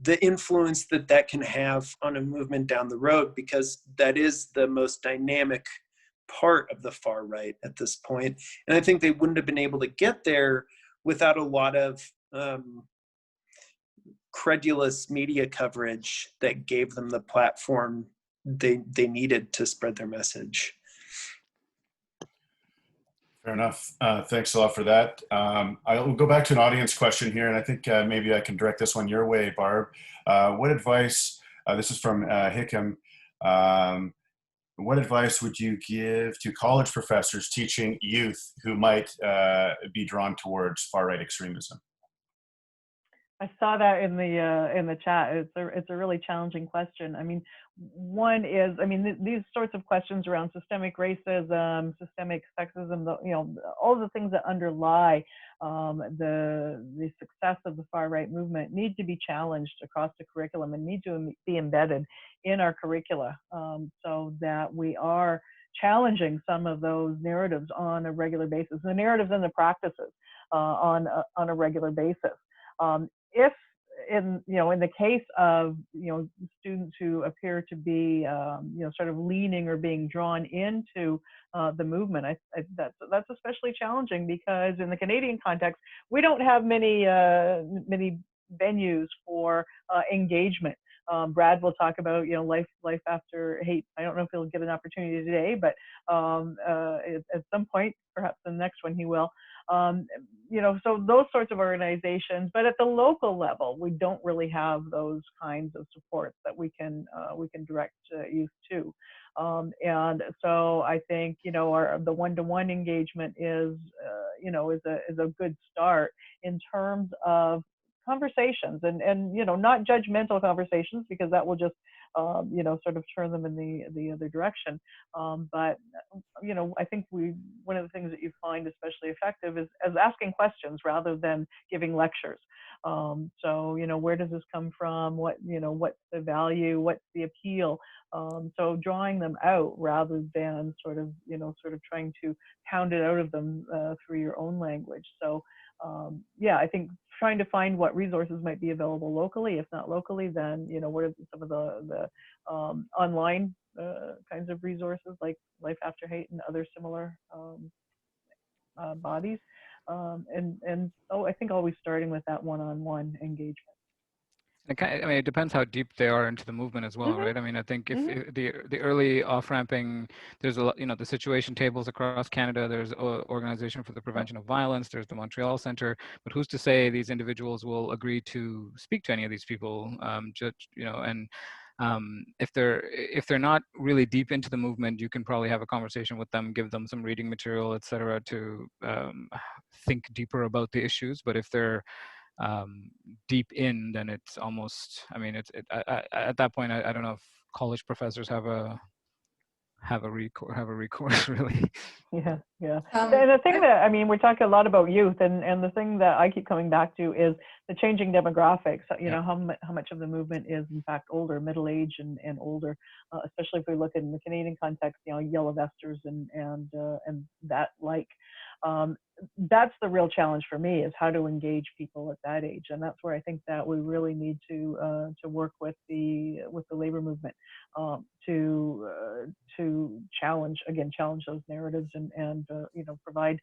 the influence that that can have on a movement down the road, because that is the most dynamic part of the far right at this point. And I think they wouldn't have been able to get there without a lot of credulous media coverage that gave them the platform they needed to spread their message. Fair enough. Thanks a lot for that. I'll go back to an audience question here, and I think maybe I can direct this one your way, Barb. What advice, this is from Hickam, what advice would you give to college professors teaching youth who might be drawn towards far-right extremism? I saw that in the chat. It's a really challenging question. I mean, one is, I mean, these sorts of questions around systemic racism, systemic sexism, you know, all the things that underlie the success of the far right movement need to be challenged across the curriculum and need to be embedded in our curricula, so that we are challenging some of those narratives on a regular basis, the narratives and the practices on a regular basis. If in the case of students who appear to be sort of leaning or being drawn into the movement, that's especially challenging, because in the Canadian context we don't have many venues for engagement. Brad will talk about life after hate. I don't know if he'll get an opportunity today, but at some point, perhaps the next one he will. So those sorts of organizations, but at the local level, we don't really have those kinds of supports that we can direct youth to. And so I think the one-to-one engagement is a good start in terms of conversations, and not judgmental conversations, because that will just sort of turn them in the other direction. But I think one of the things that you find especially effective is asking questions rather than giving lectures. So where does this come from? What's the value? What's the appeal? So drawing them out rather than sort of trying to pound it out of them through your own language. So I think trying to find what resources might be available locally. If not locally, then what are some of the online kinds of resources like Life After Hate and other similar bodies. I think always starting with that one-on-one engagement. It depends how deep they are into the movement as well, right? I mean, I think if the early off-ramping, there's a lot, the situation tables across Canada, there's Organization for the Prevention of Violence, there's the Montreal Center, but who's to say these individuals will agree to speak to any of these people? If they're not really deep into the movement, you can probably have a conversation with them, give them some reading material, etc., to think deeper about the issues. But if they're deep in, then it's almost, at that point, I don't know if college professors have a recourse really. Yeah. And the thing that, we're talking a lot about youth, and the thing that I keep coming back to is the changing demographics. How much of the movement is in fact older, middle age and older, especially if we look in the Canadian context, yellow vesters and that like. That's the real challenge for me, is how to engage people at that age, and that's where I think that we really need to work with the labor movement to challenge those narratives and provide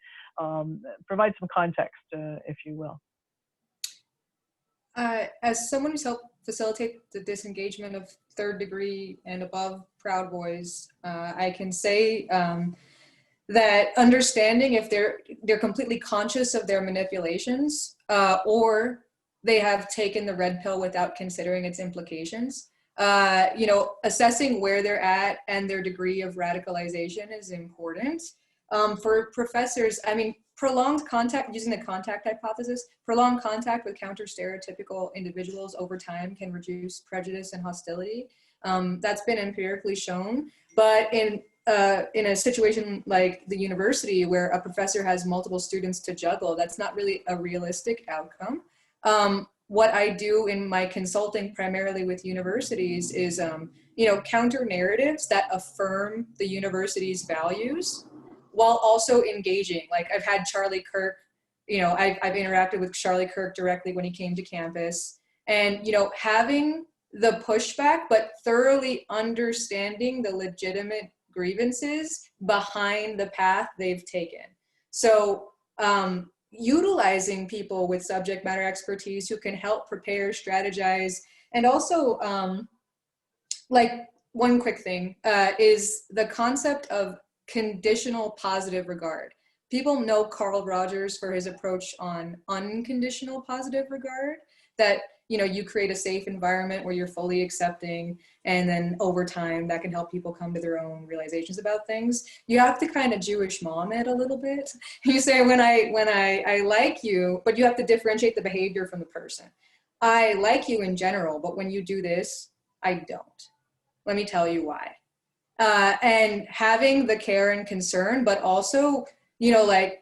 some context, if you will. As someone who's helped facilitate the disengagement of third degree and above Proud Boys, I can say that understanding if they're completely conscious of their manipulations, or they have taken the red pill without considering its implications, assessing where they're at and their degree of radicalization is important. For professors, prolonged contact, using the contact hypothesis, prolonged contact with counter-stereotypical individuals over time can reduce prejudice and hostility. That's been empirically shown, but in a situation like the university where a professor has multiple students to juggle, that's not really a realistic outcome. what I do in my consulting primarily with universities is, counter narratives that affirm the university's values while also engaging. Like I've had Charlie Kirk, I've interacted with Charlie Kirk directly when he came to campus, and, having the pushback, but thoroughly understanding the legitimate grievances behind the path they've taken. So, utilizing people with subject matter expertise who can help prepare, strategize, and also, like one quick thing is the concept of conditional positive regard. People know Carl Rogers for his approach on unconditional positive regard, that you create a safe environment where you're fully accepting, and then over time that can help people come to their own realizations about things. You have to kind of Jewish mom it a little bit. You say, when I like you, but you have to differentiate the behavior from the person. I like you in general, but when you do this, I don't. Let me tell you why. And having the care and concern, but also, like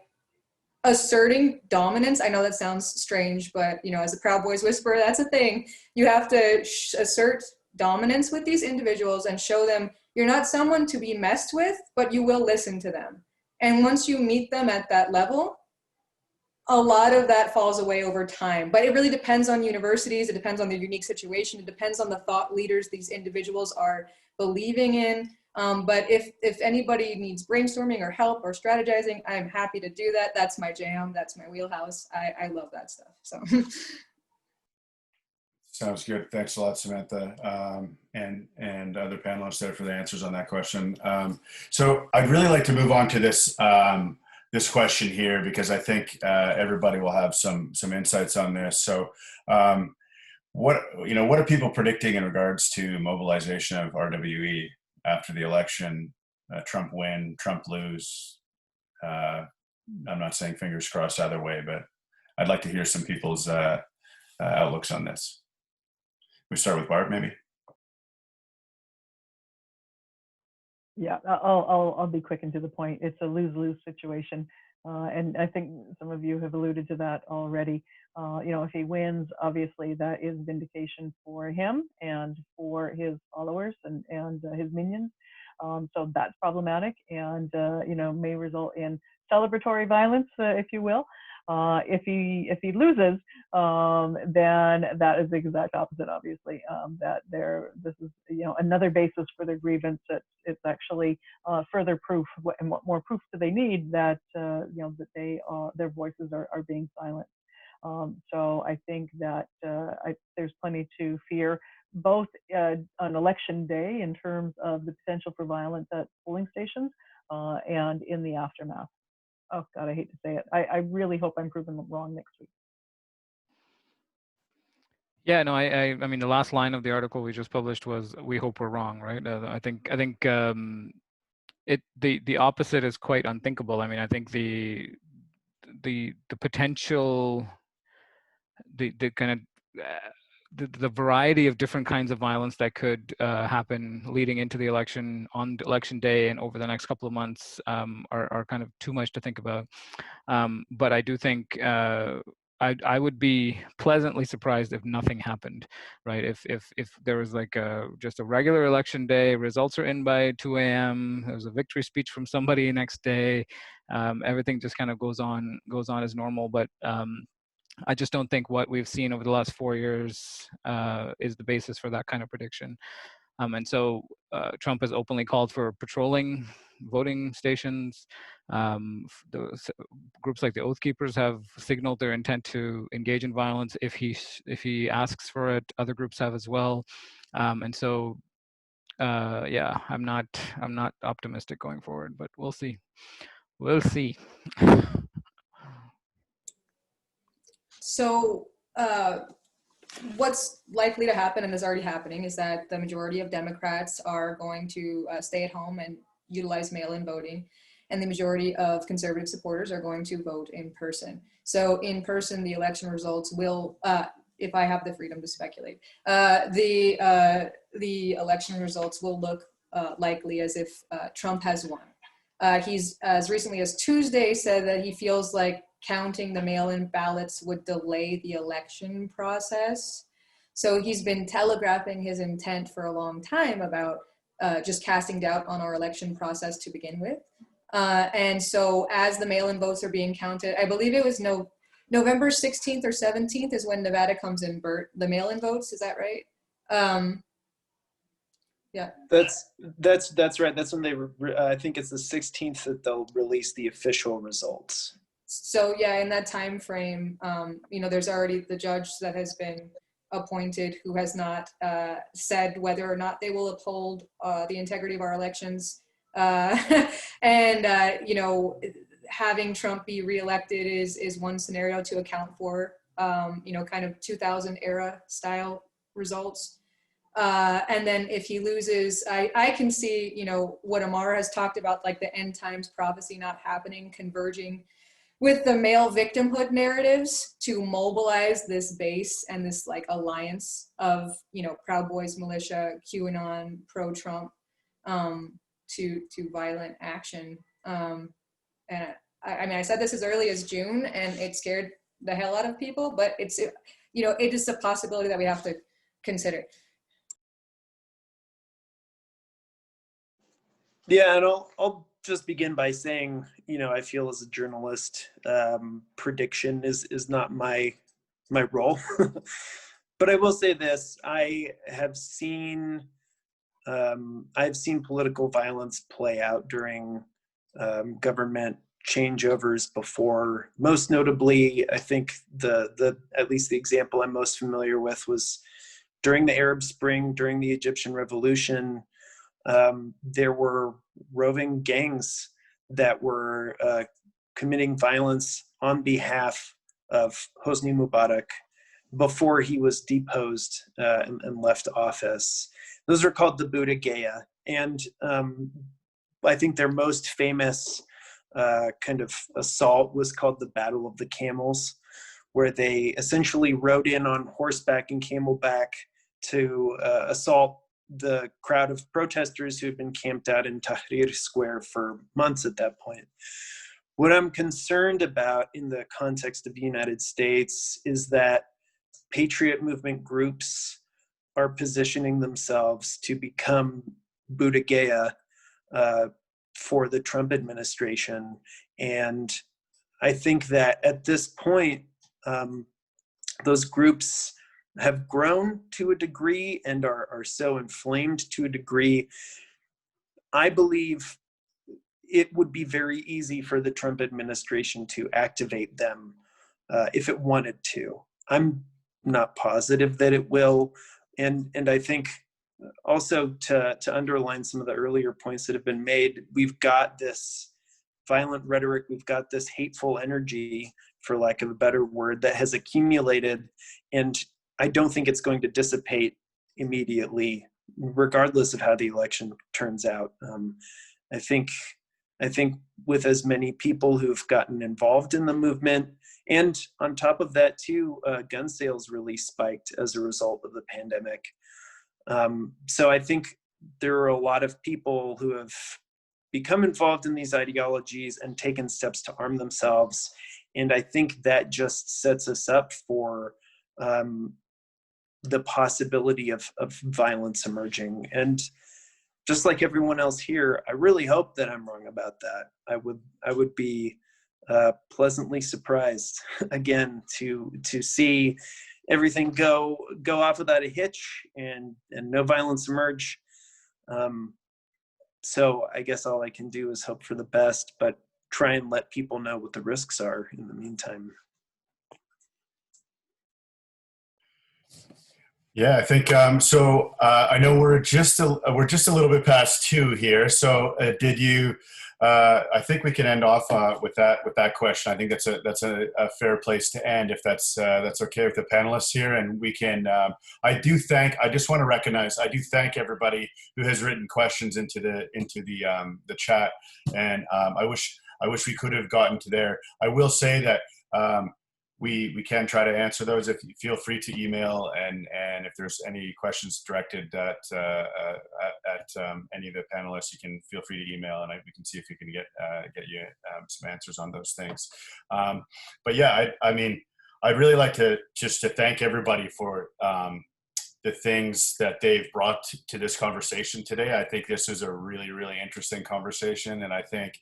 asserting dominance. I know that sounds strange, but as a Proud Boys whisperer, that's a thing. You have to assert dominance with these individuals and show them you're not someone to be messed with, but you will listen to them. And once you meet them at that level, a lot of that falls away over time. But it really depends on universities. It depends on their unique situation. It depends on the thought leaders these individuals are believing in. But if anybody needs brainstorming or help or strategizing, I'm happy to do that. That's my jam. That's my wheelhouse. I love that stuff. So. Sounds good. Thanks a lot, Samantha, and other panelists there for the answers on that question. So I'd really like to move on to this this question here, because I think everybody will have some insights on this. So what are people predicting in regards to mobilization of RWE after the election? Trump win, Trump lose? I'm not saying fingers crossed either way, but I'd like to hear some people's outlooks on this. We start with Bart, maybe. Yeah, I'll be quick and to the point. It's a lose-lose situation, and I think some of you have alluded to that already. If he wins, obviously that is vindication for him and for his followers and his minions. So that's problematic, and may result in celebratory violence, if you will. If he loses, then that is the exact opposite. Obviously, this is another basis for their grievance. It's actually further proof. And what more proof do they need that that their voices are being silenced? So I think that there's plenty to fear, both on election day in terms of the potential for violence at polling stations and in the aftermath. Oh God, I hate to say it. I really hope I'm proven wrong next week. Yeah, no, I mean, the last line of the article we just published was, "We hope we're wrong," right? I think the opposite is quite unthinkable. I mean, I think the potential, the kind of the variety of different kinds of violence that could happen leading into the election, on election day, and over the next couple of months are kind of too much to think about. But I do think I would be pleasantly surprised if nothing happened, right? If there was like just a regular election day, results are in by 2 a.m., there's a victory speech from somebody next day, everything just kind of goes on as normal. But I just don't think what we've seen over the last 4 years is the basis for that kind of prediction. And so Trump has openly called for patrolling voting stations. Groups like the Oath Keepers have signaled their intent to engage in violence if he asks for it. Other groups have as well. And so, yeah, I'm not optimistic going forward, but we'll see. We'll see. So what's likely to happen, and is already happening, is that the majority of Democrats are going to stay at home and utilize mail-in voting, and the majority of conservative supporters are going to vote in person. So in person, the election results will, if I have the freedom to speculate, the election results will look likely as if Trump has won. He's, as recently as Tuesday, said that he feels like counting the mail-in ballots would delay the election process. So he's been telegraphing his intent for a long time about just casting doubt on our election process to begin with. And so as the mail-in votes are being counted, I believe it was November 16th or 17th is when Nevada comes in, Bert, the mail-in votes, is that right? Yeah. That's right. That's when they, I think it's the 16th that they'll release the official results. So yeah, in that time frame, you know, there's already the judge that has been appointed who has not said whether or not they will uphold the integrity of our elections. And you know, having Trump be reelected is one scenario to account for, you know, kind of 2000 era style results. And then if he loses, I can see, you know, what Amar has talked about, like the end times prophecy not happening, converging with the male victimhood narratives to mobilize this base and this like alliance of, you know, Proud Boys militia, QAnon, pro-Trump, to violent action. And I mean, I said this as early as June and it scared the hell out of people, but it's, you know, it is a possibility that we have to consider. Yeah, and I'll just begin by saying, you know, I feel as a journalist, prediction is not my role. But I will say this: I've seen political violence play out during government changeovers before. Most notably, I think the at least the example I'm most familiar with was during the Arab Spring, during the Egyptian Revolution. There were roving gangs that were committing violence on behalf of Hosni Mubarak before he was deposed and left office. Those are called the Buddha Gaya. And I think their most famous kind of assault was called the Battle of the Camels, where they essentially rode in on horseback and camelback to assault the crowd of protesters who had been camped out in Tahrir Square for months at that point. What I'm concerned about in the context of the United States is that patriot movement groups are positioning themselves to become Buddha Gaya for the Trump administration. And I think that at this point, those groups have grown to a degree and are so inflamed to a degree. I believe it would be very easy for the Trump administration to activate them if it wanted to. I'm not positive that it will. And I think also to underline some of the earlier points that have been made, we've got this violent rhetoric, we've got this hateful energy, for lack of a better word, that has accumulated, and I don't think it's going to dissipate immediately, regardless of how the election turns out. I think with as many people who've gotten involved in the movement, and on top of that too, gun sales really spiked as a result of the pandemic. So I think there are a lot of people who have become involved in these ideologies and taken steps to arm themselves. And I think that just sets us up for the possibility of violence emerging. And just like everyone else here, I really hope that I'm wrong about that. I would be pleasantly surprised again to see everything go off without a hitch and no violence emerge. So I guess all I can do is hope for the best, but try and let people know what the risks are in the meantime. Yeah, I think so. I know we're just a little bit past 2 here. So did you? I think we can end off with that question. I think that's a fair place to end, if that's okay with the panelists here. And we can. I just want to recognize. I do thank everybody who has written questions into the chat. And I wish we could have gotten to there. I will say that. We can try to answer those. If you feel free to email, and if there's any questions directed at any of the panelists, you can feel free to email, and we can see if we can get you some answers on those things. But yeah, I mean, I'd really like to thank everybody for the things that they've brought to this conversation today. I think this is a really, really interesting conversation, and I think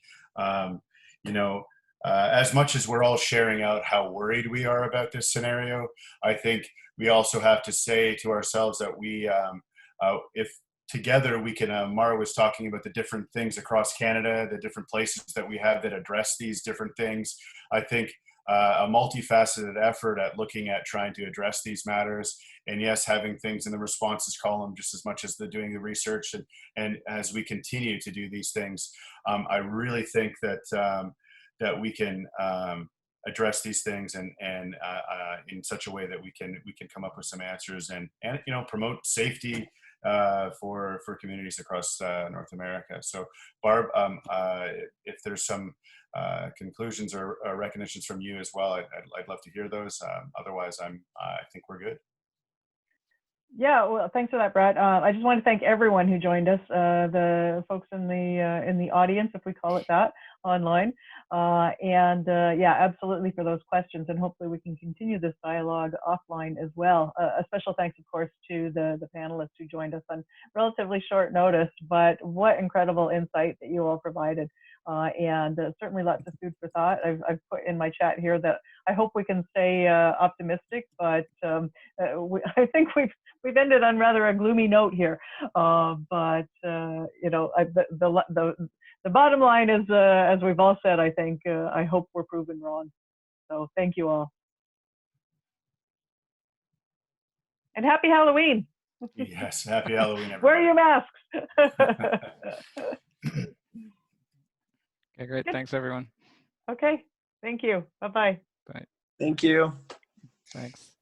you know, as much as we're all sharing out how worried we are about this scenario, I think we also have to say to ourselves that we, if together we can, Mara was talking about the different things across Canada, the different places that we have that address these different things. I think a multifaceted effort at looking at trying to address these matters, and yes, having things in the responses column just as much as the doing the research, and as we continue to do these things, I really think that that we can address these things and in such a way that we can come up with some answers and you know, promote safety for communities across North America. So Barb, if there's some conclusions or recognitions from you as well, I'd love to hear those. Otherwise, I think we're good. Yeah, well, thanks for that, Brad. I just want to thank everyone who joined us, the folks in the audience, if we call it that, online, and yeah, absolutely, for those questions, and hopefully we can continue this dialogue offline as well. A special thanks, of course, to the panelists who joined us on relatively short notice, but what incredible insight that you all provided. And certainly lots of food for thought. I've put in my chat here that I hope we can stay optimistic, but I think we've ended on rather a gloomy note here. But you know, the bottom line is, as we've all said, I think I hope we're proven wrong. So thank you all, and happy Halloween. Yes, happy Halloween, everybody. Wear your masks. Okay, great. Good. Thanks, everyone. Okay, thank you. Bye-bye. Bye. Thank you. Thanks.